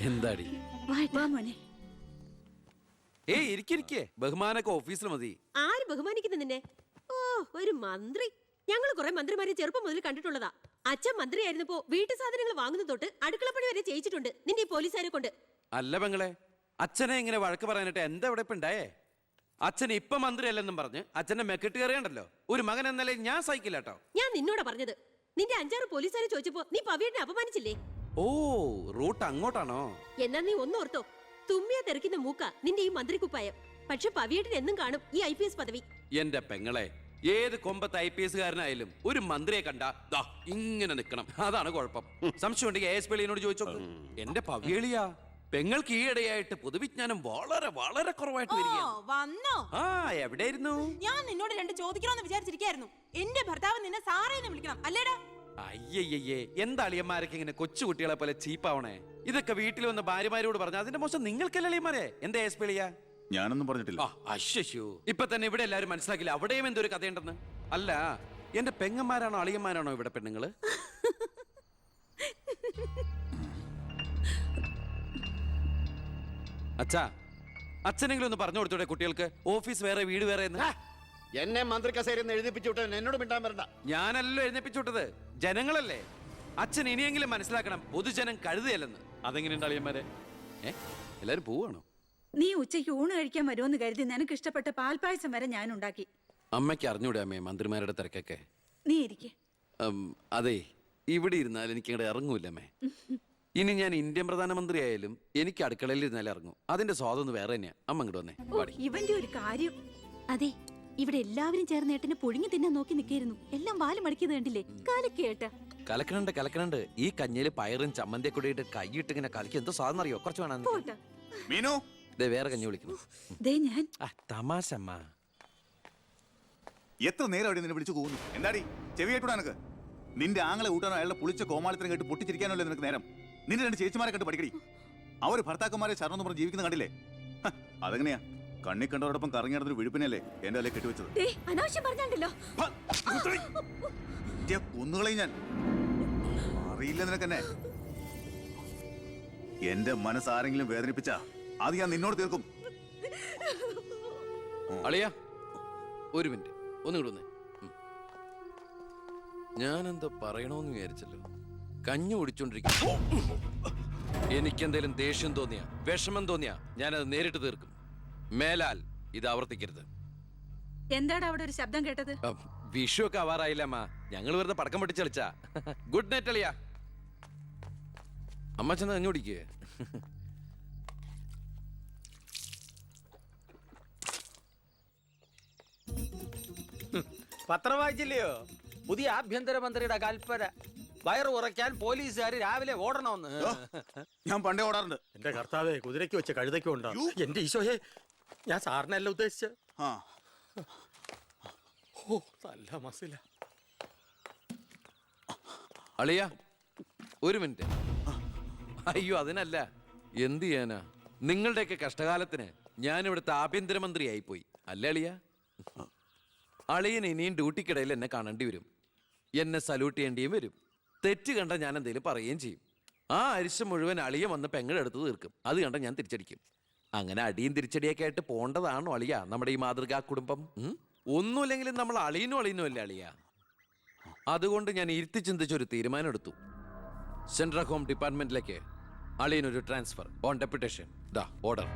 എന്താടി ഏയ് ഇരിക്കെ ബഹുമാനൊക്കെ ഓഫീസിൽ മതി. ആര് ബഹുമാനിക്കുന്നു നിന്നെ? ഓ, ഒരു മന്ത്രി. ഞങ്ങൾ കുറെ മന്ത്രിമാരെ ചെറുപ്പം മുതൽ കണ്ടിട്ടുള്ളതാ. അച്ഛൻ മന്ത്രിയായിരുന്നപ്പോ വീട്ടു സാധനങ്ങൾ വാങ്ങുന്ന തൊട്ട് അടുക്കളപ്പണി വരെ ചെയ്യിച്ചിട്ടുണ്ട് നിന്റെ ഈ പോലീസുകാരെ കൊണ്ട്. അല്ല പെങ്ങളെ, അച്ഛനെ ഇങ്ങനെ വഴക്ക് പറയാനായിട്ട് എന്താ ഇവിടെ ഇപ്പൊ ഉണ്ടായേ? അച്ഛൻ ഇപ്പൊ മന്ത്രിയല്ലെന്നും പറഞ്ഞ് അച്ഛന്റെ മെക്കെട്ട് കയറിയണ്ടല്ലോ. ഒരു മകൻ എന്നല്ലേ ഞാൻ സഹിക്കില്ല കേട്ടോ. ഞാൻ നിന്നോടാ പറഞ്ഞത്. നിന്റെ 5-6 പോലീസുകാരെ ചോദിച്ചപ്പോ നീ പവിയെ അപമാനിച്ചില്ലേ? ഓ, റൂട്ട് അങ്ങോട്ടാണോ? എന്നാ നീ ഒന്നോർത്തോ, തുമ്മിയാ തെറിക്കുന്ന മൂക്ക നിന്റെ ഈ മന്ത്രിക്കുപ്പായം. പക്ഷെ പവിയേട്ടൻ എന്നും കാണും ഈ IPS പദവി. എന്റെ പെങ്ങളെ, ഏത് കൊമ്പത്ത് IPS കാരനായാലും ഒരു മന്ത്രിയെ കണ്ടാ ഇങ്ങനെ നിക്കണം. അതാണ് കുഴപ്പം. സംശയം ഉണ്ടെങ്കിൽ AS പെളിയനോട് ചോദിച്ചോ. എന്റെ പവിയളിയാ, പെങ്ങൾക്ക് ഈയിടെയായിട്ട് പൊതുവിജ്ഞാനം വളരെ വളരെ കുറവായിട്ട് വന്നോ? ആ, എവിടെയായിരുന്നു? ഞാൻ നിന്നോട് 2 ചോദിക്കണമെന്ന് വിചാരിച്ചിരിക്കായിരുന്നു. എന്റെ ഭർത്താവ് നിന്നെ സാറേന്ന് വിളിക്കണം അല്ലേടാ? അയ്യയ്യേ, എന്താ അളിയന്മാരൊക്കെ ഇങ്ങനെ കൊച്ചുകുട്ടികളെ പോലെ ചീപ്പാവണേ? ഇതൊക്കെ വീട്ടിൽ വന്ന ഭാര്യമാരോട് പറഞ്ഞ അതിന്റെ മോശം നിങ്ങൾക്കല്ലേ അളിയന്മാരെ? എന്താ AS പെളിയാ? ഞാനൊന്നും പറഞ്ഞിട്ടില്ല. അശ്ശോ, ഇപ്പൊ തന്നെ ഇവിടെ എല്ലാരും മനസ്സിലാക്കില്ല അവിടെയും എന്തൊരു കഥയുണ്ടെന്ന്. അല്ല, എന്റെ പെങ്ങന്മാരാണോ അളിയന്മാരാണോ ഇവിടെ പെണ്ണുങ്ങള്? അച്ഛാ, അച്ഛനെങ്കിലും ഒന്ന് പറഞ്ഞു കൊടുത്തൂടെ കുട്ടികൾക്ക് ഓഫീസ് വേറെ വീട് വേറെ എന്ന്? എന്നെ മന്ത്രി കസേരന്ന് എഴുതിപ്പിച്ചു വിട്ട എന്നോട് മിണ്ടാൻ വരണ്ട. ഞാനല്ലോ എഴുന്നേപ്പിച്ചു വിട്ടത്, ജനങ്ങളല്ലേ. അച്ഛൻ ഇനിയെങ്കിലും മനസ്സിലാക്കണം, പൊതുജനം കഴുതയല്ലെന്ന്. അതെങ്ങനെയുണ്ട് അളിയന്മാരെ? എല്ലാരും പോവാണോ? നീ ഉച്ചയ്ക്ക് ഊണ് കഴിക്കാൻ വരുമെന്ന് കരുതി നിനക്ക് ഇഷ്ടപ്പെട്ട പാൽപ്പായസം വരെ ഞാൻ ഉണ്ടാക്കി. അമ്മയ്ക്ക് അറിഞ്ഞൂടെ അമ്മേ മന്ത്രിമാരുടെ തിരക്കൊക്കെ? നീ ഇരിക്കെ. അതെ, ഇവിടെ ഇരുന്നാൽ എനിക്ക് ഇങ്ങോട്ട് ഇറങ്ങൂല്ല അമ്മേ. ഇനി ഞാൻ ഇന്ത്യൻ പ്രധാനമന്ത്രി ആയാലും എനിക്ക് അടുക്കളയിൽ ഇരുന്നാലും ഇറങ്ങും. അതിന്റെ സ്വാദം വേറെ തന്നെയാ. അമ്മ ഇങ്ങോട്ട് വന്നേ. ഇവന്റെ ഒരു കാര്യം. അതെ, ഇവിടെ എല്ലാവരും ചേർന്ന് ഏട്ടനെ പുഴുങ്ങി തിന്നാൻ നോക്കി നിൽക്കായിരുന്നു. എല്ലാം വാല് മടക്കിയത് കണ്ടില്ലേ? കലക്കേട്ട. കലക്കണുണ്ട്. ഈ കഞ്ഞില് പയറും ചമ്മന്തിയൊക്കെ കൂടിയിട്ട് കൈയിട്ട് ഇങ്ങനെ കലക്കി എന്തോ സാധനം അറിയോ? കുറച്ച് വേണം. മീനു, വേറെ കഞ്ഞി വിളിക്കുന്നു. തമാശ അമ്മ. എത്ര നേരം അവിടെ നിന്നെ വിളിച്ചു പോകുന്നു? എന്താടി ചെവിയേട്ടൂടാ നിനക്ക്? നിന്റെ ആങ്ങളെ കൂട്ടാനോ അയാളുടെ പുളിച്ച കോമാളിത്തരം കേട്ട് പൊട്ടിച്ചിരിക്കാനല്ലോ നിനക്ക് നേരം? നിന്റെ 2 ചേച്ചിമാരെ കണ്ട് പഠിക്കടി. അവര് ഭർത്താക്കന്മാരെ ശരണം പറഞ്ഞ് ജീവിക്കുന്ന കണ്ടില്ലേ? അതെങ്ങനെയാ? കണ്ണി കണ്ടവരോടൊപ്പം കറങ്ങി നടന്നൊരു വിഴുപ്പിനല്ലേ എന്റെ അല്ലെ കെട്ടിവെച്ചത്? കൊന്നുകളയും ഞാൻ. അറിയില്ല നിനക്കെന്നെ. എന്റെ മനസ്സാരെങ്കിലും വേദനിപ്പിച്ച അത് ഞാൻ നിന്നോട് തീർക്കും. അളിയാ, ഒരു മിനിറ്റ് ഒന്നും വന്നേ. ഞാനെന്തോ പറയണോന്ന് വിചാരിച്ചല്ലോ. കഞ്ഞി കുടിച്ചോണ്ടിരിക്കും. എനിക്കെന്തേലും ദേഷ്യം തോന്നിയ, വിഷമം തോന്നിയ ഞാനത് നേരിട്ട് തീർക്കും. മേലാൽ ഇത് ആവർത്തിക്കരുത്. എന്താടാ അവിടെ ഒരു ശബ്ദം കേട്ടത്? വിഷു ഒക്കെ ആവാറായില്ല അമ്മ. ഞങ്ങൾ വെറുതെ പടക്കം പൊട്ടിച്ച് കളിച്ചാ. ഗുഡ് നൈറ്റ് അളിയാ. അമ്മ ചെന്ന് കഞ്ഞി കുടിക്കേ. പത്രം വായിച്ചില്ലയോ? പുതിയ ആഭ്യന്തരമന്ത്രിയുടെ കൽപ്പന. വയറ് ഉറയ്ക്കാൻ പോലീസുകാർ രാവിലെ ഓടണമെന്ന്. ഞാൻ പണ്ടേ ഓടാറുണ്ട്. എന്റെ കർത്താവേ, കുതിരയ്ക്ക് വെച്ച കഴുതയ്ക്കും ഉണ്ടോ? എന്റെ ഈശോയെ, ഞാൻ സാറിനല്ല ഉദ്ദേശിച്ച. ഓ, നല്ല മസില. അളിയാ, ഒരു മിനിറ്റ്. അയ്യോ, അതിനല്ല. എന്ത് ചെയ്യാനാ? നിങ്ങളുടെയൊക്കെ കഷ്ടകാലത്തിന് ഞാൻ ഇവിടുത്തെ ആഭ്യന്തരമന്ത്രിയായി പോയി അല്ലേ അളിയാ? അളിയൻ ഇനിയും ഡ്യൂട്ടിക്കിടയിൽ എന്നെ കാണേണ്ടി വരും. എന്നെ സല്യൂട്ട് ചെയ്യേണ്ടിയും വരും. തെറ്റ് കണ്ട ഞാൻ എന്തെങ്കിലും പറയുകയും ചെയ്യും. ആ അരിശം മുഴുവൻ അളിയൻ വന്ന് പെങ്ങളെടുത്ത് തീർക്കും. അത് കണ്ട ഞാൻ തിരിച്ചടിക്കും. അങ്ങനെ അടിയും തിരിച്ചടിയൊക്കെ ആയിട്ട് പോണ്ടതാണോ അളിയ നമ്മുടെ ഈ മാതൃകാ കുടുംബം? ഒന്നുമില്ലെങ്കിലും നമ്മൾ അളിയനും അല്ലേ അളിയ? അതുകൊണ്ട് ഞാൻ ഇരുത്തി ചിന്തിച്ചൊരു തീരുമാനം എടുത്തു. സെൻട്രൽ ഹോം ഡിപ്പാർട്ട്മെന്റിലേക്ക് അളിയനൊരു ട്രാൻസ്ഫർ ഓൺ ഡെപ്യൂട്ടേഷൻ. ഓർഡർ.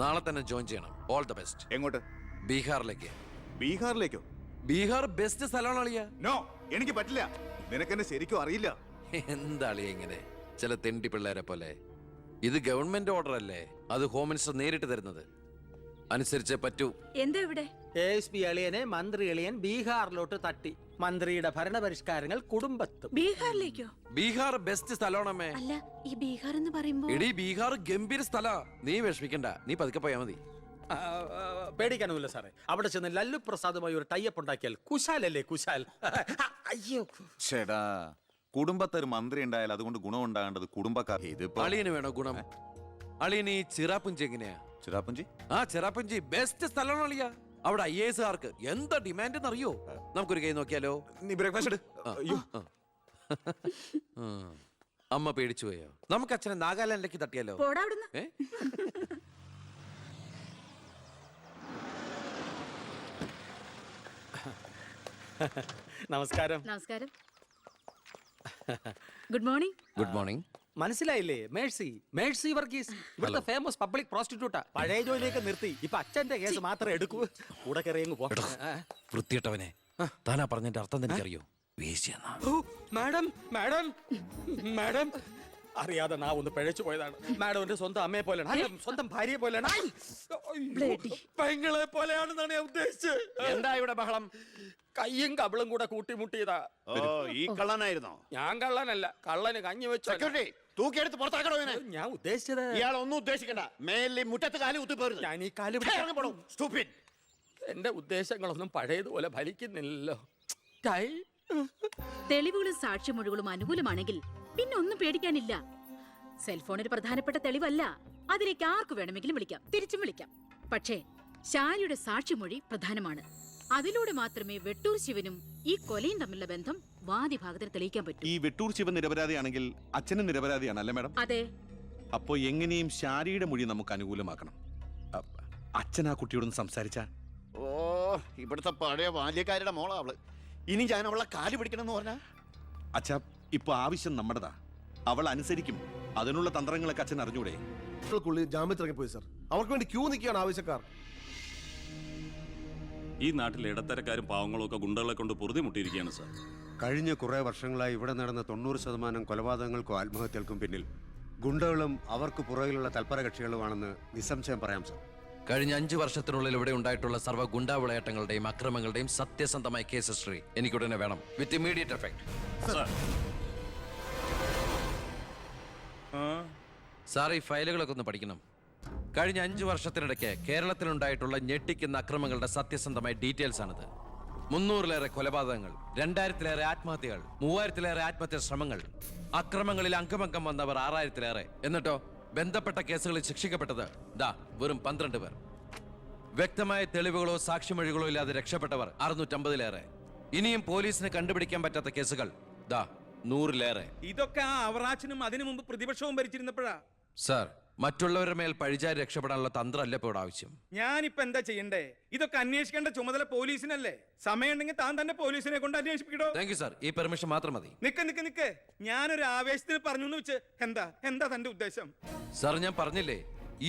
നാളെ തന്നെ ജോയിൻ ചെയ്യണം. All the best. എങ്ങോട്ട്? ബീഹാറിലേക്ക്. ബീഹാറിലേക്കോ? ബീഹാർ ബെസ്റ്റ് സ്ഥലമാണ് അളിയ. നോ, എനിക്ക് പറ്റില്ല. നിനക്കെന്നെ ശരിക്കും അറിയില്ല. എന്താ അളിയ ഇങ്ങനെ ചില തെണ്ടി പിള്ളേരെ പോലെ? ഇത് ഗവൺമെന്റ് ഓർഡർ അല്ലേ? അത് ഹോം മിനിസ്റ്റർ നേരിട്ട് തരുന്നത്. അനുസരിച്ചേ പറ്റൂ. എന്താ ഇവിടെ? ASP അളിയനെ മന്ത്രി അളിയൻ ബീഹാറിലോട്ട് തട്ടി. മന്ത്രിയുടെ ഭരണപരിഷ്കാരങ്ങൾ കുടുംബത്തും. ബീഹാറിലേക്കോ? ബീഹാർ ബെസ്റ്റ് സ്ഥലമാണമ്മേ. അല്ല, ഈ ബീഹാർ എന്ന് പറയുമ്പോ എടീ, ബീഹാർ ഗംഭീര സ്ഥല. നീ വിഷമിക്കണ്ട, നീ പതുക്കെ പോയാ മതി. പേടിക്കാനൊന്നുമില്ല സാറേ. അവിടെ ചെന്ന് ലല്ലു പ്രസാദുമായി ഒരു ടൈപ്പ് ഉണ്ടാക്കിയാൽ കുശാലല്ലേ കുശാൽ. അയ്യോ ചേടാ, കുടുംബത്തൊരു മന്ത്രി ഉണ്ടായാൽ അതുകൊണ്ട് ഗുണം ഉണ്ടാകേണ്ടത് കുടുംബക്കാർ. അളിയന് വേണോ ഗുണം? അളിയന് ഈ ചിറാപ്പുഞ്ചി എങ്ങനെയാ? ചിറാപ്പുഞ്ചി? ആ, ചിറാപ്പുഞ്ചി ബെസ്റ്റ് സ്ഥലമാണ് അളിയ. അവിടെ IAS കാർക്ക് എന്താ ഡിമാൻഡ് എന്നറിയോ? നമുക്കൊരു കൈ നോക്കിയാലോ? നീ ബ്രേക്ക്ഫാസ്റ്റ് അമ്മ പേടിച്ചു പോയോ? നമുക്ക് അച്ഛനെ നാഗാലാൻഡിലേക്ക് തട്ടിയാലോ? പോടാ അവിടുന്ന്. ഏ? നമസ്കാരം. നമസ്കാരം. Good morning. Good morning. മനസ്സിലായില്ലേ? മേഴ്സി, മേഴ്സി വർഗീസ്, ഇവിടുത്തെ ഫേമസ് പബ്ലിക് പ്രോസ്റ്റിറ്റ്യൂട്ടാ. പഴയ ജോലിയൊക്കെ നിർത്തി ഇപ്പൊ അച്ഛന്റെ കേസ് മാത്രമേ എടുക്കൂ. കൂടെ കയറിയങ്ങ് പോ. വൃത്തിയിട്ടവനെ, താനാ പറഞ്ഞതിന്റെ അർത്ഥം എനിക്കറിയോ? വേശ്യെന്നാ. ഓ, മാഡം, മാഡം, മാഡം, അറിയാതെ നാ ഒന്ന് പിഴച്ചു പോയതാണ്. മാഡം എന്റെ സ്വന്തം അമ്മയെ പോലെയാണ്, അല്ല, സ്വന്തം ഭാര്യയെ പോലെയാണ്. ഐ! അയ്യോ, പെങ്ങളെ പോലെയാണെന്നാണ് ഞാൻ ഉദ്ദേശിച്ചത്. എന്താ ഇവിടെ ബഹളം? കയ്യും കബളും കൂടെ കൂട്ടിമുട്ടിയതാ. ഓ, ഈ കള്ളനായിരുന്നോ? ഞാൻ കള്ളനല്ല, കള്ളന് കഞ്ഞി വെച്ചു. സെക്യൂരിറ്റി, തൂക്കിയെടുത്ത് പുറത്താക്കണോ ഇവനെ? ഞാൻ ഉദ്ദേശിച്ചത് ഇയാൾ ഒന്നും ഉദ്ദേശിക്കണ്ട. മേലിൽ മുറ്റത്ത് കാലി കുത്തിപ്പോരുത്. ഞാൻ ഈ കാല് Stupid. എന്റെ ഉദ്ദേശങ്ങളൊന്നും പഴയതുപോലെ ഫലിക്കുന്നില്ലല്ലോ. ടൈ. തെളിവുകളും സാക്ഷിമൊഴികളും അനുകൂലമാണെങ്കിൽ പിന്നെ ഒന്നും പേടിക്കാനില്ല. സെൽഫോൺ ഒരു പ്രധാനപ്പെട്ട തെളിവല്ല. അതിലേക്ക് ആർക്ക് വേണമെങ്കിലും വിളിക്കാം, തിരിച്ചും വിളിക്കാം. പക്ഷേ ശാരിയുടെ സാക്ഷിമൊഴി പ്രധാനമാണ്. അതിലൂടെ മാത്രമേ വെട്ടൂർ ശിവനും ഈ കൊലയും തമ്മിലുള്ള ബന്ധം വാദിഭാഗത്തിന് തെളിയിക്കാൻ പറ്റൂ. ഈ വെട്ടൂർ ശിവൻ നിരപരാധിയാണെങ്കിൽ അച്ഛനും നിരപരാധിയാണ് അല്ലേ മാഡം? അതെ. അപ്പോ എങ്ങനെയും ശാരിയുടെ മൊഴി നമുക്ക് അനുകൂലമാക്കണം. അച്ഛൻ ആ കുട്ടിയോടൊന്ന് സംസാരിച്ച. ഓ, ഇവിടുത്തെ പഴയ ബാല്യക്കാരുടെ മോളാ അവള്. ഇനി ഞാൻ അവളെ കാല് പിടിക്കണം എന്ന് പറഞ്ഞാ? അച്ഛാ, ഇപ്പൊ ആവശ്യം നമ്മുടെതാ. അവൾ അനുസരിക്കും. അതിനുള്ള തന്ത്രങ്ങളൊക്കെ അച്ഛൻ അറിഞ്ഞൂടെ? ജാമ്യത്തിറങ്ങിപ്പോയി സർ. അവർക്ക് വേണ്ടി ക്യൂ നിൽക്കുകയാണ് ആവശ്യക്കാർ. ഈ നാട്ടിലെ ഇടത്തരക്കാരും പാവങ്ങളും ഒക്കെ ഗുണ്ടകളെ കൊണ്ട് പൊറുതിമുട്ടിയിരിക്കുകയാണ് സാർ. കഴിഞ്ഞ കുറേ വർഷങ്ങളായി ഇവിടെ നടന്ന 90% കൊലപാതകങ്ങൾക്കും ആത്മഹത്യകൾക്കും പിന്നിൽ ഗുണ്ടകളും അവർക്ക് പുറകിലുള്ള തൽപര കക്ഷികളുമാണെന്ന് നിസ്സംശയം പറയാം സർ. കഴിഞ്ഞ 5 വർഷത്തിനുള്ളിൽ ഇവിടെ ഉണ്ടായിട്ടുള്ള സർവ്വ ഗുണ്ടാവിളയാട്ടങ്ങളുടെയും അക്രമങ്ങളുടെയും സത്യസന്ധമായ കേസ് ഹിസ്റ്ററി എനിക്കുടനെ വേണം, വിത്ത് ഇമ്മീഡിയറ്റ് എഫക്ട്. സാർ, ഈ ഫയലുകളൊക്കെ ഒന്ന് പഠിക്കണം. കഴിഞ്ഞ 5 വർഷത്തിനിടയ്ക്ക് കേരളത്തിലുണ്ടായിട്ടുള്ള ഞെട്ടിക്കുന്ന അക്രമങ്ങളുടെ സത്യസന്ധമായ ഡീറ്റെയിൽസ് ആണിത്. 300-ലേറെ കൊലപാതകങ്ങൾ, 2000-ലേറെ ആത്മഹത്യകൾ, 3000-ലേറെ ആത്മഹത്യാ ശ്രമങ്ങൾ, അക്രമങ്ങളിൽ അംഗമംഗം വന്നവർ 6000-ലേറെ. എന്നിട്ടോ ബന്ധപ്പെട്ട കേസുകളിൽ ശിക്ഷിക്കപ്പെട്ടത് വെറും 12 പേർ. വ്യക്തമായ തെളിവുകളോ സാക്ഷിമൊഴികളോ ഇല്ലാതെ രക്ഷപ്പെട്ടവർ 650-ലേറെ. ഇനിയും പോലീസിന് കണ്ടുപിടിക്കാൻ പറ്റാത്ത കേസുകൾ 100-ലേറെ. ഇതൊക്കെ ആ അവറാച്ചനും അതിനു മുമ്പ് പ്രതിപക്ഷവും ഭരിച്ചിരുന്നപ്പോഴാ. സാർ, മറ്റുള്ളവരുടെ മേൽ പഴിചാരി രക്ഷപ്പെടാനുള്ള തന്ത്രമല്ല ഇപ്പോൾ ആവശ്യം. ഞാനിപ്പോ എന്താ ചെയ്യണ്ടേ? ഇതൊക്കെ അന്വേഷിക്കേണ്ട ചുമതല പോലീസിനല്ലേ? സമയമുണ്ടെങ്കിൽ താൻ തന്നെ പോലീസിനെ കൊണ്ട് അന്വേഷിപ്പിക്കടോ. താങ്ക് യു സാർ, ഈ പെർമിഷൻ മാത്രം മതി. നിക്ക്, ഞാനൊരു ആവേശത്തിന് പറഞ്ഞു എന്ന് വെച്ച് എന്താ തന്റെ ഉദ്ദേശം? സാർ, ഞാൻ പറഞ്ഞില്ലേ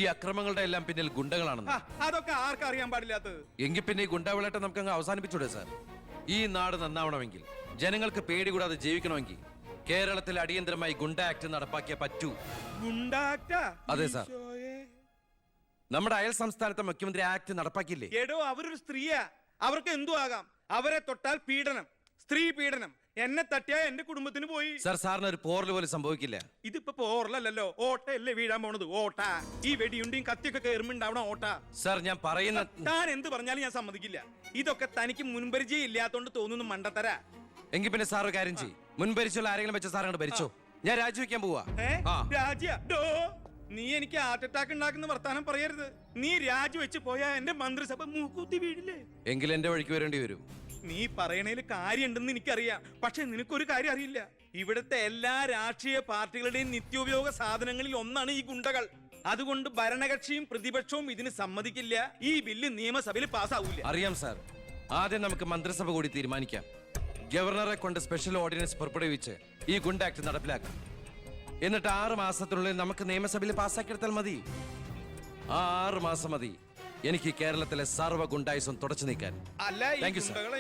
ഈ അക്രമങ്ങളുടെ എല്ലാം പിന്നിൽ ഗുണ്ടകളാണെന്ന്. അതൊക്കെ ആർക്കും അറിയാൻ പാടില്ലാത്തത്. എങ്കിൽ പിന്നെ ഈ ഗുണ്ടാവിളാട്ടം നമുക്ക് അങ്ങ് അവസാനിപ്പിച്ചൂടെ സാർ? ഈ നാട് നന്നാവണമെങ്കിൽ, ജനങ്ങൾക്ക് പേടി കൂടാതെ ജീവിക്കണമെങ്കിൽ കേരളത്തിൽ അടിയന്തരമായി ഗുണ്ട ആക്ട് നടപ്പാക്കിയേ പറ്റൂ. അതെ സാർ, നമ്മുടെ അയൽ സംസ്ഥാനത്തെ മുഖ്യമന്ത്രി ആക്ട് നടപ്പാക്കിയില്ലേ? എടോ, അവരൊരു സ്ത്രീയാ, അവർക്ക് എന്തു ആകാം. അവരെ തൊട്ടാൽ പീഡനം, സ്ത്രീ പീഡനം. എന്നെ തട്ടിയാ എന്റെ കുടുംബത്തിന് പോയി. സാർ, സാറിന് ഒരു പോറൽ പോലും സംഭവിക്കില്ല. ഇതിപ്പോ പോറലല്ലോ, ഓട്ടയല്ലേ വീഴാൻ പോണത്. ഓട്ട ഈ വെടിയുണ്ടിയും കത്തിയൊക്കെ കയറുമ്പോണ്ടാവണം ഓട്ട. സാർ, ഞാൻ പറയുന്ന താൻ എന്ത് പറഞ്ഞാലും ഞാൻ സമ്മതിക്കില്ല. ഇതൊക്കെ തനിക്ക് മുൻപരിചയം ഇല്ലാത്തോണ്ട് തോന്നുന്നു മണ്ടത്തരാ. എങ്കിൽ പിന്നെ സാർ ഒരു കാര്യം ചെയ്യും, മുൻപരിച്ചുള്ള ആരെങ്കിലും വെച്ച സാർ അങ്ങോട്ട് ഭരിച്ചോ. ഞാൻ രാജിവെക്കാൻ പോവാ. നീ എനിക്ക് ഹാർട്ട് അറ്റാക്ക് ഉണ്ടാക്കുന്ന വർത്താനം പറയരുത്. നീ രാജിവെച്ച് പോയാ എന്റെ മന്ത്രിസഭ മൂക്കൂത്തി വീഴില്ലേ? എങ്കിൽ എന്റെ വഴിക്ക് വരേണ്ടി വരും. നീ പറയണേല് കാര്യമുണ്ടെന്ന് എനിക്കറിയാം, പക്ഷെ നിനക്കൊരു കാര്യം അറിയില്ല. ഇവിടുത്തെ എല്ലാ രാഷ്ട്രീയ പാർട്ടികളുടെയും നിത്യോപയോഗ സാധനങ്ങളിൽ ഒന്നാണ് ഈ ഗുണ്ടകൾ. അതുകൊണ്ട് ഭരണകക്ഷിയും പ്രതിപക്ഷവും ഇതിന് സമ്മതിക്കില്ല. ഈ ബില്ല് നിയമസഭയിൽ പാസ്സാവൂല. അറിയാം സാർ, ആദ്യം നമുക്ക് മന്ത്രിസഭ കൂടി തീരുമാനിക്കാം. ഗവർണറെ കൊണ്ട് സ്പെഷ്യൽ ഓർഡിനൻസ് പുറപ്പെടുവിച്ച് ഈ ഗുണ്ട ആക്ട് നടപ്പിലാക്കാം. എന്നിട്ട് 6 മാസത്തിനുള്ളിൽ നമുക്ക് നിയമസഭയിൽ പാസ്സാക്കിയെടുത്താൽ മതി. ആ 6 മാസം മതി എനിക്ക് കേരളത്തിലെ സർവ്വ ഗുണ്ടായുസം തുടച്ചു നീക്കാൻ. അല്ല, ഈ ഗുണ്ടകളെ